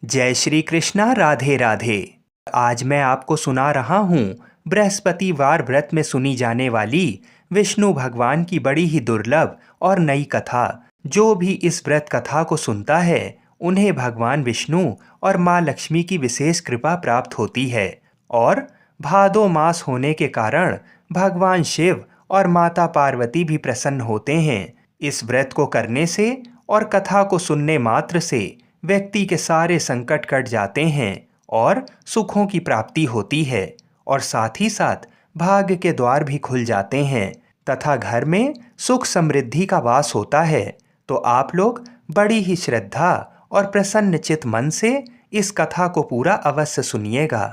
जय श्री कृष्णा। राधे राधे। आज मैं आपको सुना रहा हूँ बृहस्पतिवार व्रत में सुनी जाने वाली विष्णु भगवान की बड़ी ही दुर्लभ और नई कथा। जो भी इस व्रत कथा को सुनता है उन्हें भगवान विष्णु और माँ लक्ष्मी की विशेष कृपा प्राप्त होती है और भादो मास होने के कारण भगवान शिव और माता पार्वती भी प्रसन्न होते हैं। इस व्रत को करने से और कथा को सुनने मात्र से व्यक्ति के सारे संकट कट जाते हैं और सुखों की प्राप्ति होती है और साथ ही साथ भाग्य के द्वार भी खुल जाते हैं तथा घर में सुख समृद्धि का वास होता है। तो आप लोग बड़ी ही श्रद्धा और प्रसन्न चित मन से इस कथा को पूरा अवश्य सुनिएगा।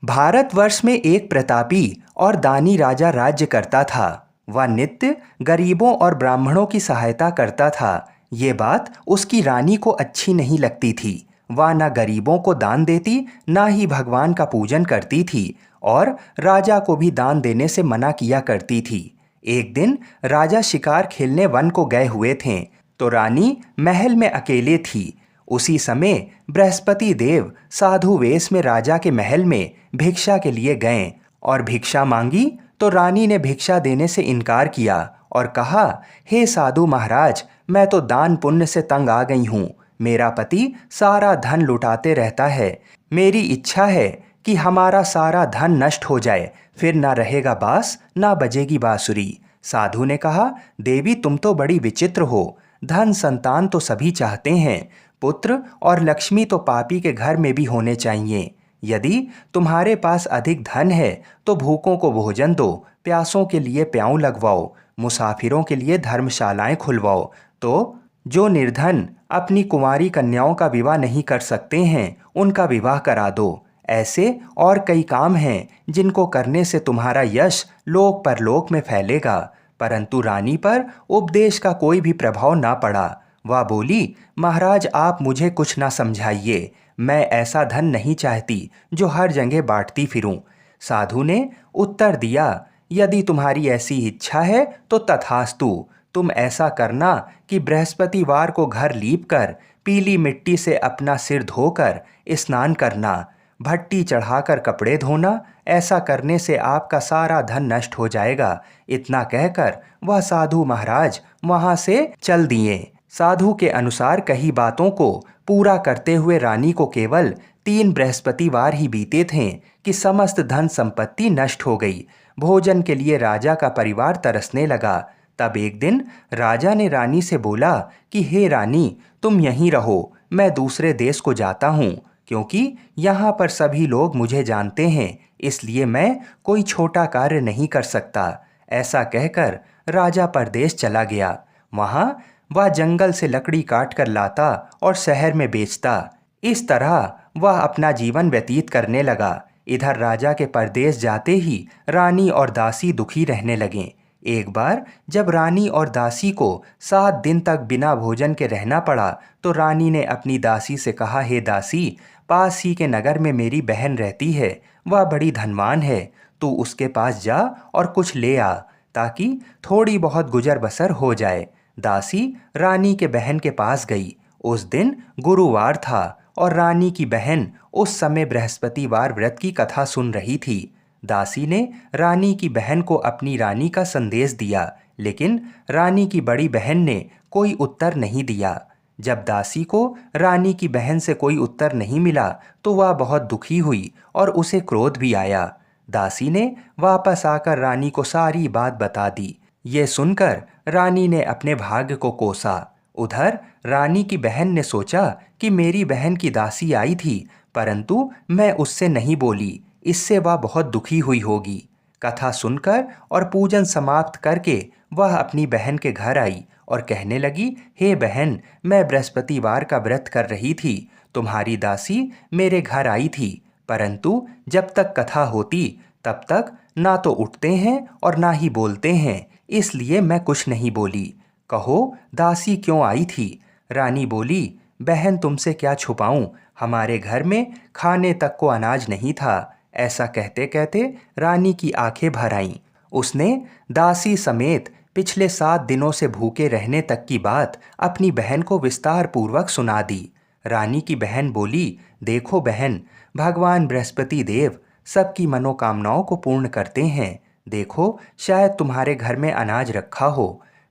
भारतवर्ष में एक प्रतापी और दानी राजा राज्य करता था। वह नित्य गरीबों और ब्राह्मणों की सहायता करता था। ये बात उसकी रानी को अच्छी नहीं लगती थी। वह न गरीबों को दान देती, ना ही भगवान का पूजन करती थी और राजा को भी दान देने से मना किया करती थी। एक दिन राजा शिकार खेलने वन को गए हुए थे तो रानी महल में अकेले थी। उसी समय बृहस्पति देव साधु वेश में राजा के महल में भिक्षा के लिए गए और भिक्षा मांगी तो रानी ने भिक्षा देने से इनकार किया और कहा, हे साधु महाराज, मैं तो दान पुण्य से तंग आ गई हूँ। मेरा पति सारा धन लुटाते रहता है। मेरी इच्छा है कि हमारा सारा धन नष्ट हो जाए, फिर ना रहेगा बांस ना बजेगी बांसुरी। साधु ने कहा, देवी तुम तो बड़ी विचित्र हो। धन संतान तो सभी चाहते हैं, पुत्र और लक्ष्मी तो पापी के घर में भी होने चाहिए। यदि तुम्हारे पास अधिक धन है तो भूखों को भोजन दो, प्यासों के लिए प्याऊ लगवाओ, मुसाफिरों के लिए धर्मशालाएं खुलवाओ। तो जो निर्धन अपनी कुंवारी कन्याओं का विवाह नहीं कर सकते हैं उनका विवाह करा दो। ऐसे और कई काम हैं जिनको करने से तुम्हारा यश लोक परलोक में फैलेगा। परंतु रानी पर उपदेश का कोई भी प्रभाव ना पड़ा। वह बोली, महाराज आप मुझे कुछ ना समझाइए, मैं ऐसा धन नहीं चाहती जो हर जगह बांटती फिरूं। साधु ने उत्तर दिया, यदि तुम्हारी ऐसी इच्छा है तो तथास्तु। तुम ऐसा करना कि बृहस्पतिवार को घर लीप कर पीली मिट्टी से अपना सिर धोकर स्नान करना, भट्टी चढ़ाकर कपड़े धोना। ऐसा करने से आपका सारा धन नष्ट हो जाएगा। इतना कहकर वह साधु महाराज वहां से चल दिए। साधु के अनुसार कही बातों को पूरा करते हुए रानी को केवल 3 बृहस्पतिवार ही बीते थे कि समस्त धन संपत्ति नष्ट हो गई। भोजन के लिए राजा का परिवार तरसने लगा। तब एक दिन राजा ने रानी से बोला कि हे रानी, तुम यहीं रहो, मैं दूसरे देश को जाता हूँ, क्योंकि यहाँ पर सभी लोग मुझे जानते हैं, इसलिए मैं कोई छोटा कार्य नहीं कर सकता। ऐसा कहकर राजा परदेश चला गया। वहाँ वह जंगल से लकड़ी काट कर लाता और शहर में बेचता। इस तरह वह अपना जीवन व्यतीत करने लगा। इधर राजा के परदेश जाते ही रानी और दासी दुखी रहने लगे। एक बार जब रानी और दासी को 7 दिन तक बिना भोजन के रहना पड़ा तो रानी ने अपनी दासी से कहा, हे दासी, पास ही के नगर में मेरी बहन रहती है, वह बड़ी धनवान है, तू उसके पास जा और कुछ ले आ ताकि थोड़ी बहुत गुजर बसर हो जाए। दासी रानी के बहन के पास गई। उस दिन गुरुवार था और रानी की बहन उस समय बृहस्पतिवार व्रत की कथा सुन रही थी। दासी ने रानी की बहन को अपनी रानी का संदेश दिया, लेकिन रानी की बड़ी बहन ने कोई उत्तर नहीं दिया। जब दासी को रानी की बहन से कोई उत्तर नहीं मिला तो वह बहुत दुखी हुई और उसे क्रोध भी आया। दासी ने वापस आकर रानी को सारी बात बता दी। ये सुनकर रानी ने अपने भाग्य को कोसा। उधर रानी की बहन ने सोचा कि मेरी बहन की दासी आई थी, परंतु मैं उससे नहीं बोली, इससे वह बहुत दुखी हुई होगी। कथा सुनकर और पूजन समाप्त करके वह अपनी बहन के घर आई और कहने लगी, हे बहन, मैं बृहस्पतिवार का व्रत कर रही थी, तुम्हारी दासी मेरे घर आई थी, परंतु जब तक कथा होती तब तक ना तो उठते हैं और ना ही बोलते हैं, इसलिए मैं कुछ नहीं बोली। कहो दासी क्यों आई थी? रानी बोली, बहन तुमसे क्या छुपाऊं, हमारे घर में खाने तक को अनाज नहीं था। ऐसा कहते कहते रानी की आंखें भर आईं। उसने दासी समेत पिछले 7 दिनों से भूखे रहने तक की बात अपनी बहन को विस्तार पूर्वक सुना दी। रानी की बहन बोली, देखो बहन, भगवान बृहस्पति देव सबकी मनोकामनाओं को पूर्ण करते हैं। देखो, शायद तुम्हारे घर में अनाज रखा हो।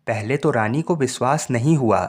पहले तो रानी को विश्वास नहीं हुआ,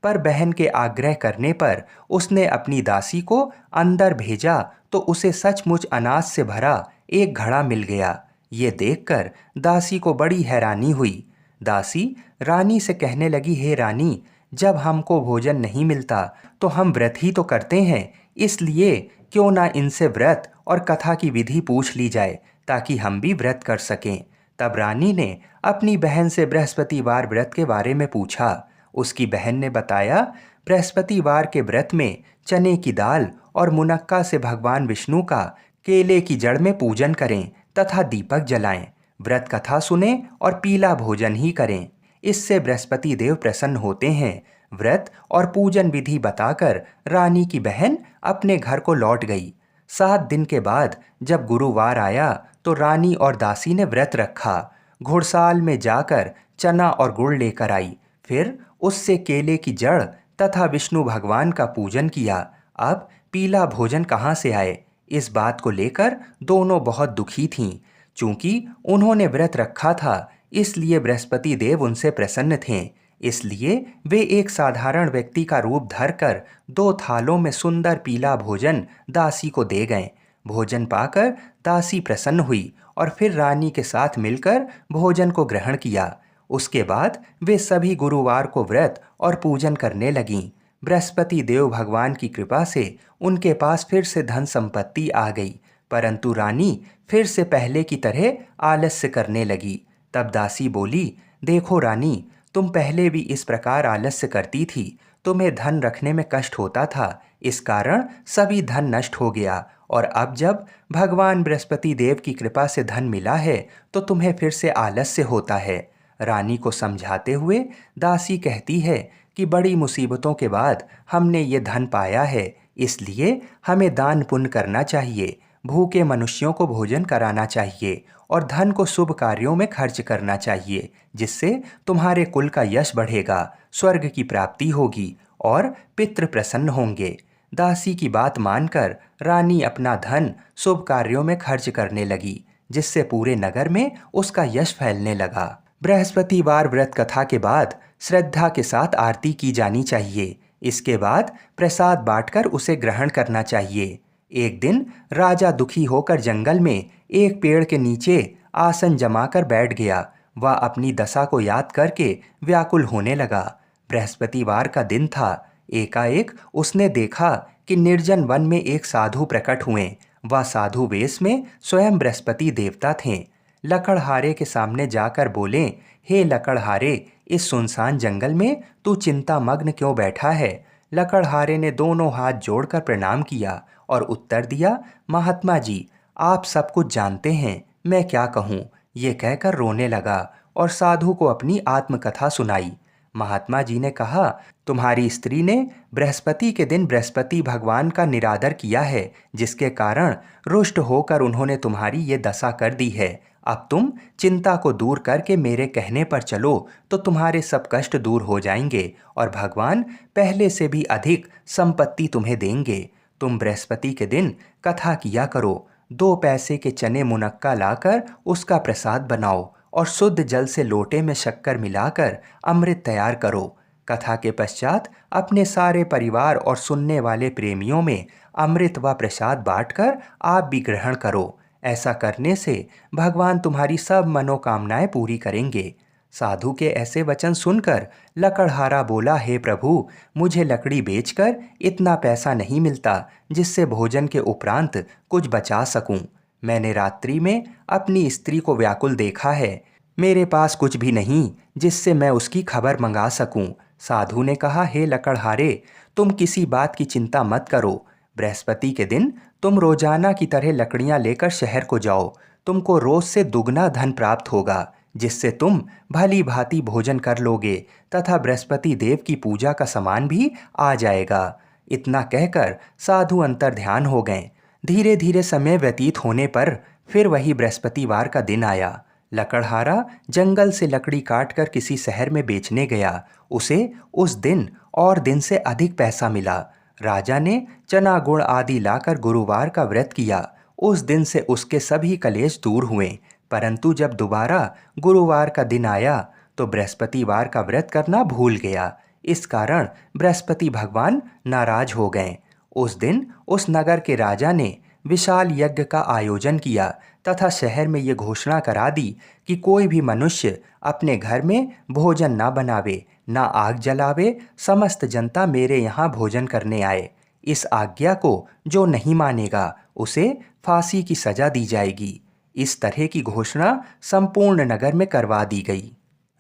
पर बहन के आग्रह करने पर उसने अपनी दासी को अंदर भेजा तो उसे सचमुच अनाज से भरा एक घड़ा मिल गया। ये देखकर दासी को बड़ी हैरानी हुई। दासी रानी से कहने लगी, हे रानी, जब हमको भोजन नहीं मिलता तो हम व्रत ही तो करते हैं, इसलिए क्यों ना इनसे व्रत और कथा की विधि पूछ ली जाए ताकि हम भी व्रत कर सकें। तब रानी ने अपनी बहन से बृहस्पतिवार व्रत के बारे में पूछा। उसकी बहन ने बताया, बृहस्पतिवार के व्रत में चने की दाल और मुनक्का से भगवान विष्णु का केले की जड़ में पूजन करें तथा दीपक जलाएं, व्रत कथा सुने और पीला भोजन ही करें। इससे बृहस्पति देव प्रसन्न होते हैं। व्रत और पूजन विधि बताकर रानी की बहन अपने घर को लौट गई। 7 दिन के बाद जब गुरुवार आया तो रानी और दासी ने व्रत रखा। घुड़साल में जाकर चना और गुड़ लेकर आई, फिर उससे केले की जड़ तथा विष्णु भगवान का पूजन किया। अब पीला भोजन कहाँ से आए, इस बात को लेकर दोनों बहुत दुखी थीं। चूंकि उन्होंने व्रत रखा था, इसलिए बृहस्पति देव उनसे प्रसन्न थे। इसलिए वे एक साधारण व्यक्ति का रूप धरकर 2 थालों में सुंदर पीला भोजन दासी को दे गए। भोजन पाकर दासी प्रसन्न हुई और फिर रानी के साथ मिलकर भोजन को ग्रहण किया। उसके बाद वे सभी गुरुवार को व्रत और पूजन करने लगीं। बृहस्पति देव भगवान की कृपा से उनके पास फिर से धन संपत्ति आ गई, परंतु रानी फिर से पहले की तरह आलस्य करने लगी। तब दासी बोली, देखो रानी, तुम पहले भी इस प्रकार आलस्य करती थी, तुम्हें धन रखने में कष्ट होता था, इस कारण सभी धन नष्ट हो गया, और अब जब भगवान बृहस्पति देव की कृपा से धन मिला है तो तुम्हें फिर से आलस्य होता है। रानी को समझाते हुए दासी कहती है कि बड़ी मुसीबतों के बाद हमने ये धन पाया है, इसलिए हमें दान पुण्य करना चाहिए, भूखे मनुष्यों को भोजन कराना चाहिए और धन को शुभ कार्यों में खर्च करना चाहिए, जिससे तुम्हारे कुल का यश बढ़ेगा, स्वर्ग की प्राप्ति होगी और पितृ प्रसन्न होंगे। दासी की बात मानकर रानी अपना धन शुभ कार्यों में खर्च करने लगी, जिससे पूरे नगर में उसका यश फैलने लगा। बृहस्पतिवार व्रत कथा के बाद श्रद्धा के साथ आरती की जानी चाहिए। इसके बाद प्रसाद बांटकर उसे ग्रहण करना चाहिए। एक दिन राजा दुखी होकर जंगल में एक पेड़ के नीचे आसन जमाकर बैठ गया। वह अपनी दशा को याद करके व्याकुल होने लगा। बृहस्पतिवार का दिन था। एकाएक उसने देखा कि निर्जन वन में एक साधु प्रकट हुए। वह साधु वेश में स्वयं बृहस्पति देवता थे। लकड़हारे के सामने जाकर बोले, हे लकड़हारे, इस सुनसान जंगल में तू चिंता मग्न क्यों बैठा है? लकड़हारे ने दोनों हाथ जोड़कर प्रणाम किया और उत्तर दिया, महात्मा जी, आप सब कुछ जानते हैं, मैं क्या कहूँ? ये कहकर रोने लगा और साधु को अपनी आत्मकथा सुनाई। महात्मा जी ने कहा, तुम्हारी स्त्री ने बृहस्पति के दिन बृहस्पति भगवान का निरादर किया है, जिसके कारण रुष्ट होकर उन्होंने तुम्हारी ये दशा कर दी है। अब तुम चिंता को दूर करके मेरे कहने पर चलो तो तुम्हारे सब कष्ट दूर हो जाएंगे और भगवान पहले से भी अधिक संपत्ति तुम्हें देंगे। तुम बृहस्पति के दिन कथा किया करो। 2 पैसे के चने मुनक्का लाकर उसका प्रसाद बनाओ और शुद्ध जल से लोटे में शक्कर मिलाकर अमृत तैयार करो। कथा के पश्चात अपने सारे परिवार और सुनने वाले प्रेमियों में अमृत व प्रसाद बांटकर आप भी ग्रहण करो। ऐसा करने से भगवान तुम्हारी सब मनोकामनाएं पूरी करेंगे। साधु के ऐसे वचन सुनकर लकड़हारा बोला, हे प्रभु, मुझे लकड़ी बेचकर इतना पैसा नहीं मिलता जिससे भोजन के उपरांत कुछ बचा सकूं। मैंने रात्रि में अपनी स्त्री को व्याकुल देखा है। मेरे पास कुछ भी नहीं जिससे मैं उसकी खबर मंगा सकूं। साधु ने कहा, हे लकड़हारे, तुम किसी बात की चिंता मत करो। बृहस्पति के दिन तुम रोजाना की तरह लकड़ियां लेकर शहर को जाओ। तुमको रोज से दुगना धन प्राप्त होगा, जिससे तुम भली भांति भोजन कर लोगे तथा बृहस्पति देव की पूजा का सामान भी आ जाएगा। इतना कहकर साधु अंतर ध्यान हो गए। धीरे धीरे समय व्यतीत होने पर फिर वही बृहस्पतिवार का दिन आया। लकड़हारा जंगल से लकड़ी काटकर किसी शहर में बेचने गया। उसे उस दिन और दिन से अधिक पैसा मिला। राजा ने चना गुड़ आदि लाकर गुरुवार का व्रत किया। उस दिन से उसके सभी कलेश दूर हुए। परंतु जब दोबारा गुरुवार का दिन आया तो बृहस्पतिवार का व्रत करना भूल गया। इस कारण बृहस्पति भगवान नाराज हो गए। उस दिन उस नगर के राजा ने विशाल यज्ञ का आयोजन किया तथा शहर में ये घोषणा करा दी कि कोई भी मनुष्य अपने घर में भोजन ना बनावे, ना आग जलावे। समस्त जनता मेरे यहाँ भोजन करने आए। इस आज्ञा को जो नहीं मानेगा उसे फांसी की सजा दी जाएगी। इस तरह की घोषणा संपूर्ण नगर में करवा दी गई।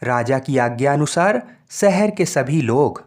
राजा की आज्ञा अनुसार शहर के सभी लोग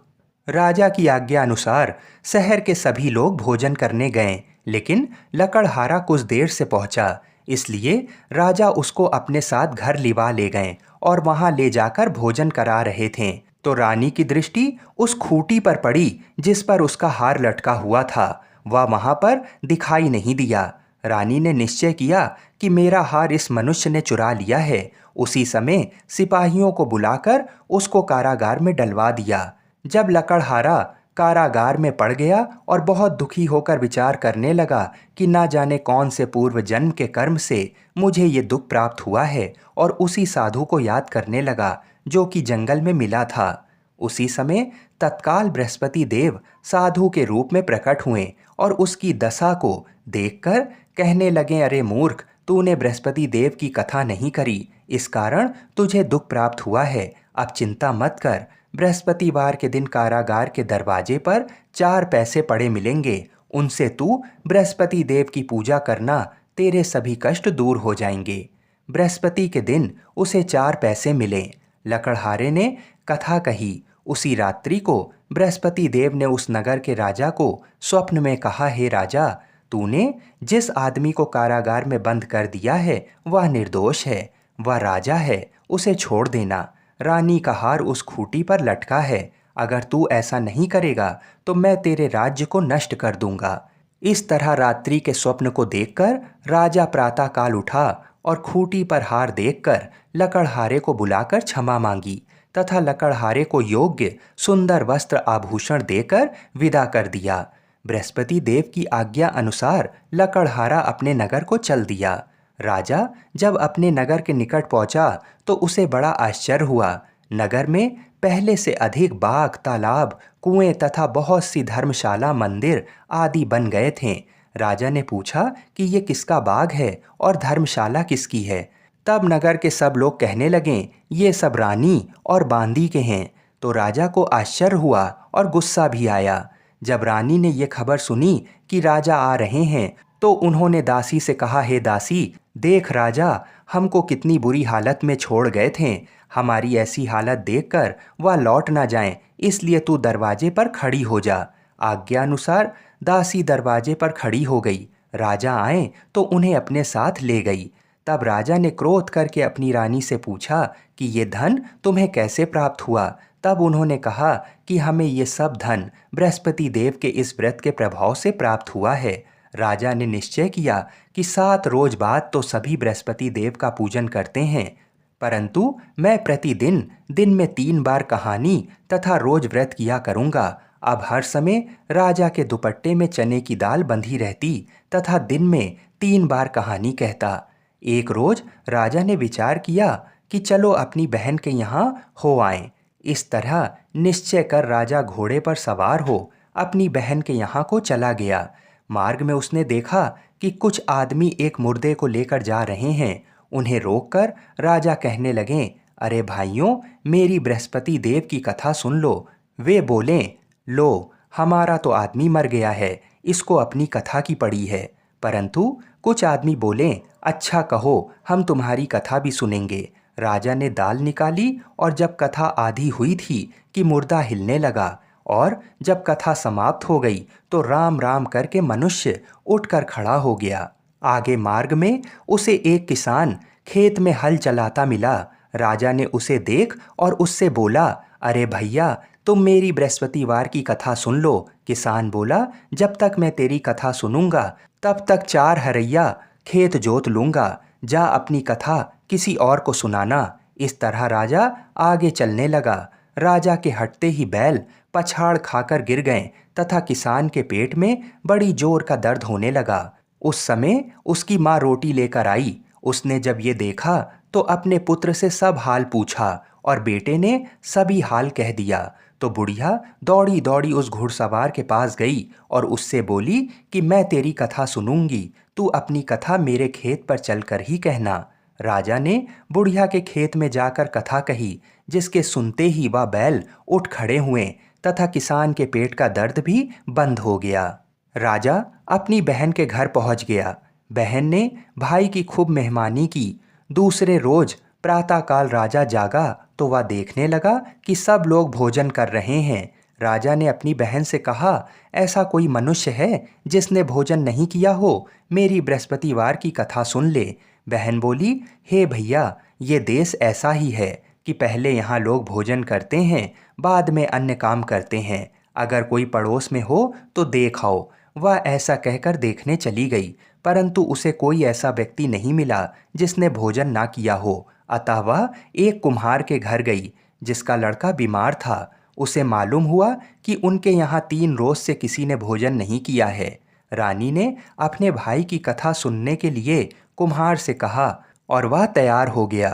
राजा की आज्ञा अनुसार शहर के सभी लोग भोजन करने गए, लेकिन लकड़हारा कुछ देर से पहुंचा। इसलिए राजा उसको अपने साथ घर लिवा ले गए और वहां ले जाकर भोजन करा रहे थे तो रानी की दृष्टि उस खूंटी पर पड़ी जिस पर उसका हार लटका हुआ था। वह वहां पर दिखाई नहीं दिया। रानी ने निश्चय किया कि मेरा हार इस मनुष्य ने चुरा लिया है। उसी समय सिपाहियों को बुलाकर उसको कारागार में डलवा दिया। जब लकड़हारा कारागार में पड़ गया और बहुत दुखी होकर विचार करने लगा कि ना जाने कौन से पूर्व जन्म के कर्म से मुझे ये दुख प्राप्त हुआ है, और उसी साधु को याद करने लगा जो कि जंगल में मिला था। उसी समय तत्काल बृहस्पति देव साधु के रूप में प्रकट हुए और उसकी दशा को देखकर कहने लगे, अरे मूर्ख, तूने बृहस्पति देव की कथा नहीं करी, इस कारण तुझे दुख प्राप्त हुआ है। अब चिंता मत कर। बृहस्पतिवार के दिन कारागार के दरवाजे पर 4 पैसे पड़े मिलेंगे। उनसे तू बृहस्पति देव की पूजा करना, तेरे सभी कष्ट दूर हो जाएंगे। बृहस्पति के दिन उसे 4 पैसे मिले। लकड़हारे ने कथा कही। उसी रात्रि को बृहस्पति देव ने उस नगर के राजा को स्वप्न में कहा, हे राजा, तूने जिस आदमी को कारागार में बंद कर दिया है वह निर्दोष है, वह राजा है, उसे छोड़ देना। रानी का हार उस खूंटी पर लटका है। अगर तू ऐसा नहीं करेगा तो मैं तेरे राज्य को नष्ट कर दूंगा। इस तरह रात्रि के स्वप्न को देखकर राजा प्रातःकाल उठा और खूंटी पर हार देखकर लकड़हारे को बुलाकर क्षमा मांगी तथा लकड़हारे को योग्य सुंदर वस्त्र आभूषण देकर विदा कर दिया। बृहस्पति देव की आज्ञा अनुसार लकड़हारा अपने नगर को चल दिया। राजा जब अपने नगर के निकट पहुंचा तो उसे बड़ा आश्चर्य हुआ। नगर में पहले से अधिक बाग, तालाब, कुएं तथा बहुत सी धर्मशाला, मंदिर आदि बन गए थे। राजा ने पूछा कि ये किसका बाग है और धर्मशाला किसकी है। तब नगर के सब लोग कहने लगे, ये सब रानी और बांदी के हैं। तो राजा को आश्चर्य हुआ और गुस्सा भी आया। जब रानी ने ये खबर सुनी कि राजा आ रहे हैं तो उन्होंने दासी से कहा, हे दासी, देख राजा हमको कितनी बुरी हालत में छोड़ गए थे। हमारी ऐसी हालत देखकर वह लौट ना जाएं, इसलिए तू दरवाजे पर खड़ी हो जा। आज्ञा अनुसार दासी दरवाजे पर खड़ी हो गई। राजा आए तो उन्हें अपने साथ ले गई। तब राजा ने क्रोध करके अपनी रानी से पूछा कि ये धन तुम्हें कैसे प्राप्त हुआ। तब उन्होंने कहा कि हमें ये सब धन बृहस्पति देव के इस व्रत के प्रभाव से प्राप्त हुआ है। राजा ने निश्चय किया कि 7 रोज बाद तो सभी बृहस्पति देव का पूजन करते हैं, परंतु मैं प्रतिदिन दिन में 3 बार कहानी तथा रोज व्रत किया करूँगा। अब हर समय राजा के दुपट्टे में चने की दाल बंधी रहती तथा दिन में 3 बार कहानी कहता। एक रोज राजा ने विचार किया कि चलो अपनी बहन के यहाँ हो आएं। इस तरह निश्चय कर राजा घोड़े पर सवार हो अपनी बहन के यहाँ को चला गया। मार्ग में उसने देखा कि कुछ आदमी एक मुर्दे को लेकर जा रहे हैं। उन्हें रोककर राजा कहने लगे, अरे भाइयों, मेरी बृहस्पति देव की कथा सुन लो। वे बोले, लो, हमारा तो आदमी मर गया है, इसको अपनी कथा की पड़ी है। परंतु कुछ आदमी बोले, अच्छा कहो, हम तुम्हारी कथा भी सुनेंगे। राजा ने दाल निकाली और जब कथा आधी हुई थी कि मुर्दा हिलने लगा, और जब कथा समाप्त हो गई तो राम राम करके मनुष्य उठकर खड़ा हो गया। आगे मार्ग में उसे एक किसान खेत में हल चलाता मिला। राजा ने उसे देख और उससे बोला, अरे भैया, तुम मेरी बृहस्पतिवार की कथा सुन लो। किसान बोला, जब तक मैं तेरी कथा सुनूंगा तब तक 4 हरैया खेत जोत लूंगा। जा अपनी कथा किसी और को सुनाना। इस तरह राजा आगे चलने लगा। राजा के हटते ही बैल पछाड़ खाकर गिर गए तथा किसान के पेट में बड़ी जोर का दर्द होने लगा। उस समय उसकी माँ रोटी लेकर आई। उसने जब ये देखा तो अपने पुत्र से सब हाल पूछा और बेटे ने सभी हाल कह दिया। तो बुढ़िया दौड़ी दौड़ी उस घुड़सवार के पास गई और उससे बोली कि मैं तेरी कथा सुनूंगी, तू अपनी कथा मेरे खेत पर चलकर ही कहना। राजा ने बुढ़िया के खेत में जाकर कथा कही, जिसके सुनते ही वह बैल उठ खड़े हुए तथा किसान के पेट का दर्द भी बंद हो गया। राजा अपनी बहन के घर पहुंच गया। बहन ने भाई की खूब मेहमानी की। दूसरे रोज प्रातःकाल राजा जागा तो वह देखने लगा कि सब लोग भोजन कर रहे हैं। राजा ने अपनी बहन से कहा, ऐसा कोई मनुष्य है जिसने भोजन नहीं किया हो? मेरी बृहस्पतिवार की कथा सुन ले। बहन बोली, हे भैया, ये देश ऐसा ही है कि पहले यहाँ लोग भोजन करते हैं, बाद में अन्य काम करते हैं। अगर कोई पड़ोस में हो तो देख आओ। वह ऐसा कहकर देखने चली गई, परंतु उसे कोई ऐसा व्यक्ति नहीं मिला जिसने भोजन ना किया हो। अतः वह एक कुम्हार के घर गई जिसका लड़का बीमार था। उसे मालूम हुआ कि उनके यहाँ 3 रोज से किसी ने भोजन नहीं किया है। रानी ने अपने भाई की कथा सुनने के लिए कुम्हार से कहा और वह तैयार हो गया।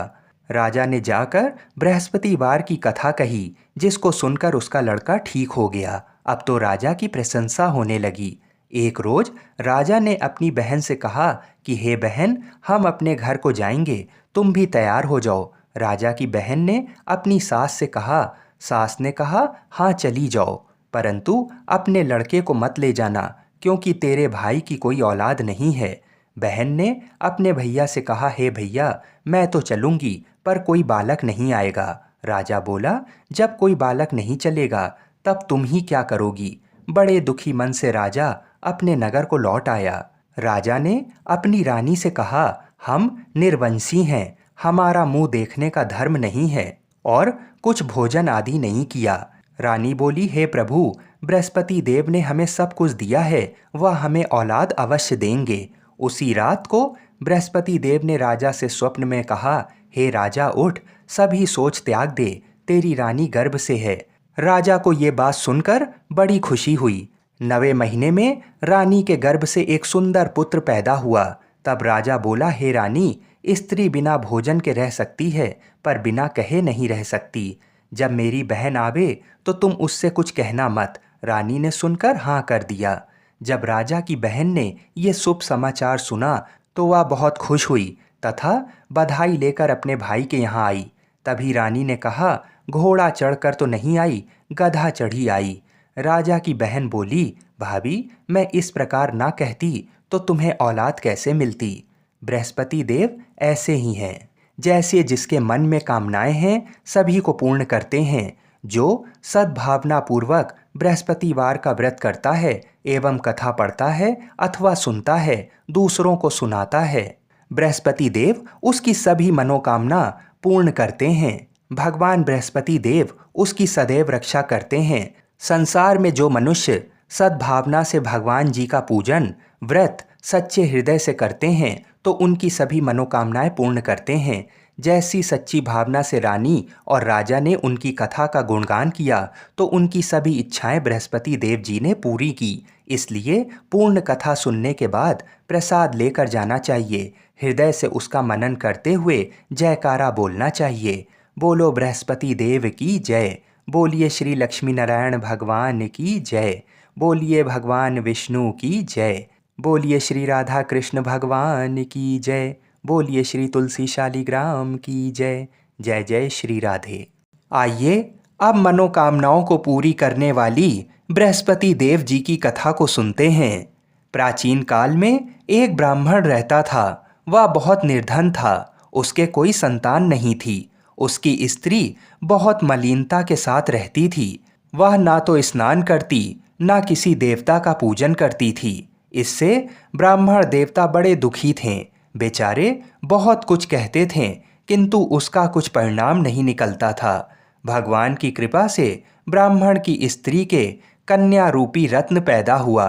राजा ने जाकर बृहस्पतिवार की कथा कही, जिसको सुनकर उसका लड़का ठीक हो गया। अब तो राजा की प्रशंसा होने लगी। एक रोज राजा ने अपनी बहन से कहा कि हे बहन, हम अपने घर को जाएंगे, तुम भी तैयार हो जाओ। राजा की बहन ने अपनी सास से कहा। सास ने कहा, हाँ चली जाओ, परंतु अपने लड़के को मत ले जाना, क्योंकि तेरे भाई की कोई औलाद नहीं है। बहन ने अपने भैया से कहा, हे भैया, मैं तो चलूंगी, पर कोई बालक नहीं आएगा। राजा बोला, जब कोई बालक नहीं चलेगा तब तुम ही क्या करोगी? बड़े दुखी मन से राजा अपने नगर को लौट आया। राजा ने अपनी रानी से कहा, हम निर्वंशी हैं, हमारा मुंह देखने का धर्म नहीं है और कुछ भोजन आदि नहीं किया। रानी बोली, हे प्रभु, बृहस्पति देव ने हमें सब कुछ दिया है, वह हमें औलाद अवश्य देंगे। उसी रात को बृहस्पति देव ने राजा से स्वप्न में कहा, हे राजा उठ, सभी सोच त्याग दे, तेरी रानी गर्भ से है। राजा को ये बात सुनकर बड़ी खुशी हुई। 9वें महीने में रानी के गर्भ से एक सुंदर पुत्र पैदा हुआ। तब राजा बोला, हे रानी, स्त्री बिना भोजन के रह सकती है, पर बिना कहे नहीं रह सकती। जब मेरी बहन आवे तो तुम उससे कुछ कहना मत। रानी ने सुनकर हाँ कर दिया। जब राजा की बहन ने ये शुभ समाचार सुना तो वह बहुत खुश हुई तथा बधाई लेकर अपने भाई के यहाँ आई। तभी रानी ने कहा, घोड़ा चढ़कर तो नहीं आई, गधा चढ़ी आई। राजा की बहन बोली, भाभी, मैं इस प्रकार ना कहती तो तुम्हें औलाद कैसे मिलती? बृहस्पति देव ऐसे ही हैं, जैसे जिसके मन में कामनाएं हैं सभी को पूर्ण करते हैं। जो सद्भावना पूर्वक बृहस्पतिवार का व्रत करता है एवं कथा पढ़ता है अथवा सुनता है, दूसरों को सुनाता है, बृहस्पति देव उसकी सभी मनोकामना पूर्ण करते हैं। भगवान बृहस्पति देव उसकी सदैव रक्षा करते हैं। संसार में जो मनुष्य सद्भावना से भगवान जी का पूजन व्रत सच्चे हृदय से करते हैं तो उनकी सभी मनोकामनाएं पूर्ण करते हैं। जैसी सच्ची भावना से रानी और राजा ने उनकी कथा का गुणगान किया तो उनकी सभी इच्छाएं बृहस्पति देव जी ने पूरी की। इसलिए पूर्ण कथा सुनने के बाद प्रसाद लेकर जाना चाहिए। हृदय से उसका मनन करते हुए जयकारा बोलना चाहिए। बोलो बृहस्पति देव की जय। बोलिए श्री लक्ष्मी नारायण भगवान की जय। बोलिए भगवान विष्णु की जय। बोलिए श्री राधा कृष्ण भगवान की जय। बोलिए श्री तुलसी शालिग्राम की जय। जय जय श्री राधे। आइए अब मनोकामनाओं को पूरी करने वाली बृहस्पति देव जी की कथा को सुनते हैं। प्राचीन काल में एक ब्राह्मण रहता था। वह बहुत निर्धन था। उसके कोई संतान नहीं थी। उसकी स्त्री बहुत मलिनता के साथ रहती थी। वह ना तो स्नान करती, ना किसी देवता का पूजन करती थी। इससे ब्राह्मण देवता बड़े दुखी थे। बेचारे बहुत कुछ कहते थे, किंतु उसका कुछ परिणाम नहीं निकलता था। भगवान की कृपा से ब्राह्मण की स्त्री के कन्या रूपी रत्न पैदा हुआ।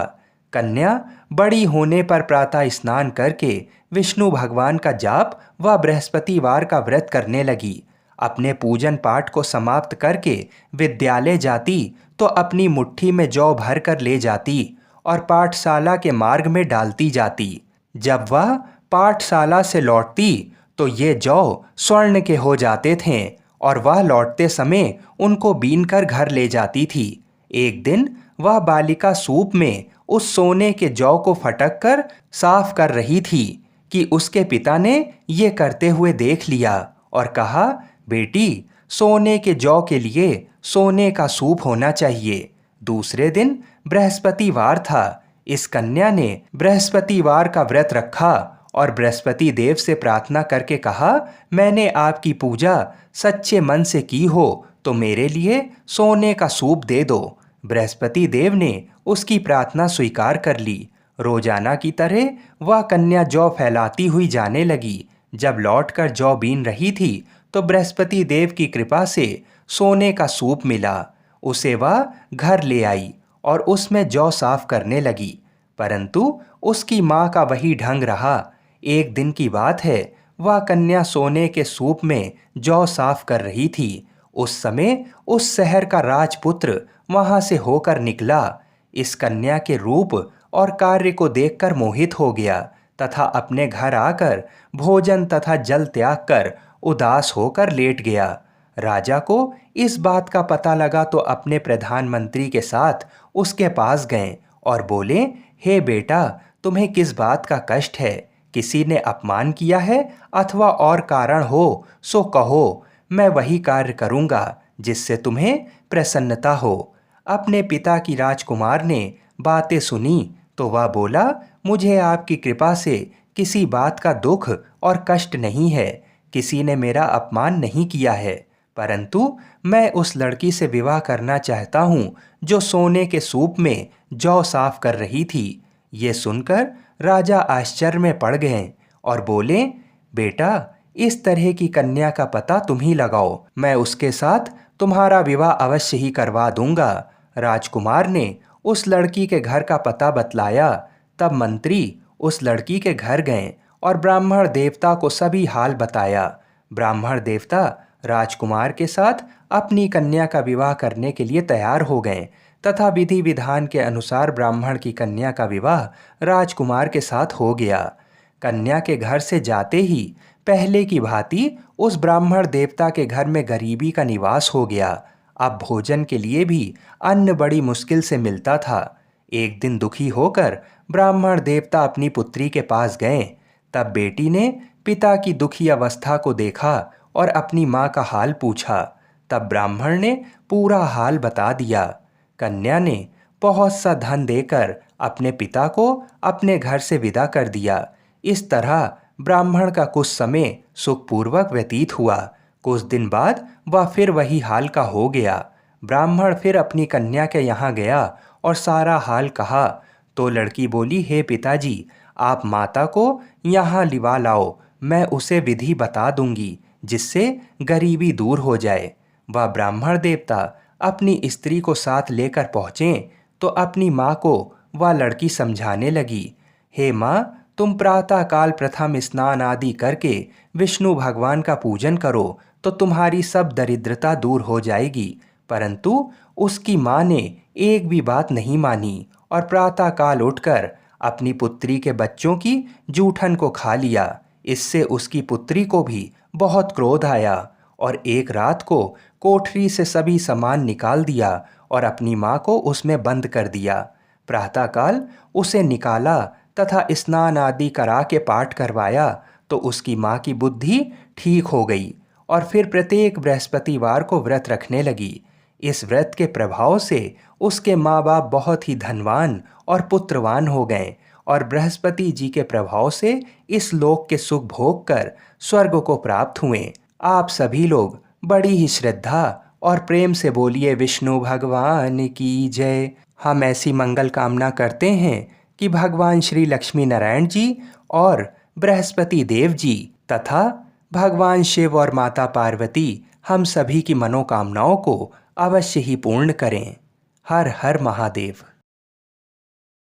कन्या बड़ी होने पर प्रातः स्नान करके विष्णु भगवान का जाप व बृहस्पतिवार का व्रत करने लगी। अपने पूजन पाठ को समाप्त करके विद्यालय जाती तो अपनी मुट्ठी में जौ भर कर ले जाती और पाठशाला के मार्ग में डालती जाती। जब वह पाठशाला से लौटती तो ये जौ स्वर्ण के हो जाते थे और वह लौटते समय उनको बीनकर घर ले जाती थी। एक दिन वह बालिका सूप में उस सोने के जौ को फटक कर साफ कर रही थी कि उसके पिता ने ये करते हुए देख लिया और कहा, बेटी, सोने के जौ के लिए सोने का सूप होना चाहिए। दूसरे दिन बृहस्पतिवार था। इस कन्या ने बृहस्पतिवार का व्रत रखा और बृहस्पति देव से प्रार्थना करके कहा, मैंने आपकी पूजा सच्चे मन से की हो तो मेरे लिए सोने का सूप दे दो। बृहस्पति देव ने उसकी प्रार्थना स्वीकार कर ली। रोजाना की तरह वह कन्या जौ फैलाती हुई जाने लगी। जब लौटकर जौ बीन रही थी तो बृहस्पति देव की कृपा से सोने का सूप मिला। उसे वह घर ले आई और उसमें जौ साफ करने लगी, परंतु उसकी माँ का वही ढंग रहा। एक दिन की बात है, वह कन्या सोने के सूप में जौ साफ कर रही थी। उस समय उस शहर का राजपुत्र वहां से होकर निकला। इस कन्या के रूप और कार्य को देखकर मोहित हो गया तथा अपने घर आकर भोजन तथा जल त्याग कर उदास होकर लेट गया। राजा को इस बात का पता लगा तो अपने प्रधानमंत्री के साथ उसके पास गए और बोले, हे बेटा, तुम्हें किस बात का कष्ट है? किसी ने अपमान किया है अथवा और कारण हो सो कहो, मैं वही कार्य करूँगा जिससे तुम्हें प्रसन्नता हो। अपने पिता की राजकुमार ने बातें सुनी तो वह बोला, मुझे आपकी कृपा से किसी बात का दुख और कष्ट नहीं है। किसी ने मेरा अपमान नहीं किया है, परंतु मैं उस लड़की से विवाह करना चाहता हूँ जो सोने के सूप में जौ साफ कर रही थी। ये सुनकर राजा आश्चर्य में पड़ गए और बोले, बेटा, इस तरह की कन्या का पता तुम ही लगाओ, मैं उसके साथ तुम्हारा विवाह अवश्य ही करवा दूंगा। राजकुमार ने उस लड़की के घर का पता बतलाया। तब मंत्री उस लड़की के घर गए और ब्राह्मण देवता को सभी हाल बताया। ब्राह्मण देवता राजकुमार के साथ अपनी कन्या का विवाह करने के लिए तैयार हो गए तथा विधि विधान के अनुसार ब्राह्मण की कन्या का विवाह राजकुमार के साथ हो गया। कन्या के घर से जाते ही पहले की भांति उस ब्राह्मण देवता के घर में गरीबी का निवास हो गया। अब भोजन के लिए भी अन्न बड़ी मुश्किल से मिलता था। एक दिन दुखी होकर ब्राह्मण देवता अपनी पुत्री के पास गए। तब बेटी ने पिता की दुखी अवस्था को देखा और अपनी माँ का हाल पूछा। तब ब्राह्मण ने पूरा हाल बता दिया। कन्या ने बहुत सा धन देकर अपने पिता को अपने घर से विदा कर दिया। इस तरह ब्राह्मण का कुछ समय सुखपूर्वक व्यतीत हुआ। कुछ दिन बाद वह फिर वही हाल का हो गया। ब्राह्मण फिर अपनी कन्या के यहाँ गया और सारा हाल कहा तो लड़की बोली, हे पिताजी, आप माता को यहाँ लिवा लाओ, मैं उसे विधि बता दूंगी जिससे गरीबी दूर हो जाए। वह ब्राह्मण देवता अपनी स्त्री को साथ लेकर पहुँचे तो अपनी माँ को वह लड़की समझाने लगी, हे माँ, तुम प्रातःकाल प्रथम स्नान आदि करके विष्णु भगवान का पूजन करो तो तुम्हारी सब दरिद्रता दूर हो जाएगी। परंतु उसकी माँ ने एक भी बात नहीं मानी और प्रातःकाल उठकर अपनी पुत्री के बच्चों की जूठन को खा लिया। इससे उसकी पुत्री को भी बहुत क्रोध आया और एक रात को कोठरी से सभी सामान निकाल दिया और अपनी माँ को उसमें बंद कर दिया। प्रातःकाल उसे निकाला तथा स्नान आदि करा के पाठ करवाया तो उसकी माँ की बुद्धि ठीक हो गई और फिर प्रत्येक बृहस्पतिवार को व्रत रखने लगी। इस व्रत के प्रभाव से उसके माँ बाप बहुत ही धनवान और पुत्रवान हो गए और बृहस्पति जी के प्रभाव से इस लोक के सुख भोग कर स्वर्ग को प्राप्त हुए। आप सभी लोग बड़ी ही श्रद्धा और प्रेम से बोलिए, विष्णु भगवान की जय। हम ऐसी मंगल कामना करते हैं कि भगवान श्री लक्ष्मी नारायण जी और बृहस्पति देव जी तथा भगवान शिव और माता पार्वती हम सभी की मनोकामनाओं को अवश्य ही पूर्ण करें। हर हर महादेव।